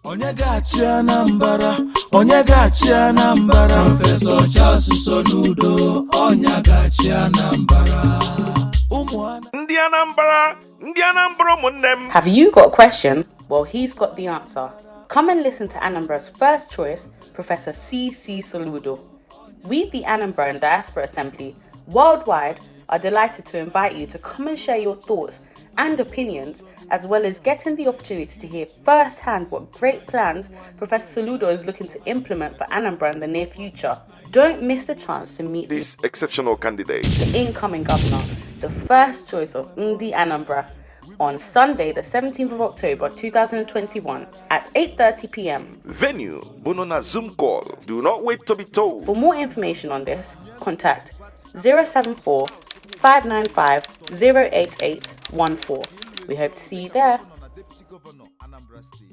Onyegachi Anambra, Onyegachi Anambra. Professor Charles Soludo, Onyegachi Anambra. Have you got a question? Well, he's got the answer. Come and listen to Anambra's first choice, Professor C C Soludo. We, the Anambra and Diaspora Assembly, worldwide, are delighted to invite you to come and share your thoughts and opinions, as well as getting the opportunity to hear firsthand what great plans Professor Soludo is looking to implement for Anambra in the near future. Don't miss the chance to meet this exceptional candidate, the incoming governor, the first choice of Anambra, on Sunday, the 17th of October 2021 at 8:30 p.m. Venue, Bonona Zoom call. Do not wait to be told. For more information on this, contact 074 595 08814. We hope to see you there. Deputy Governor, Anambra State.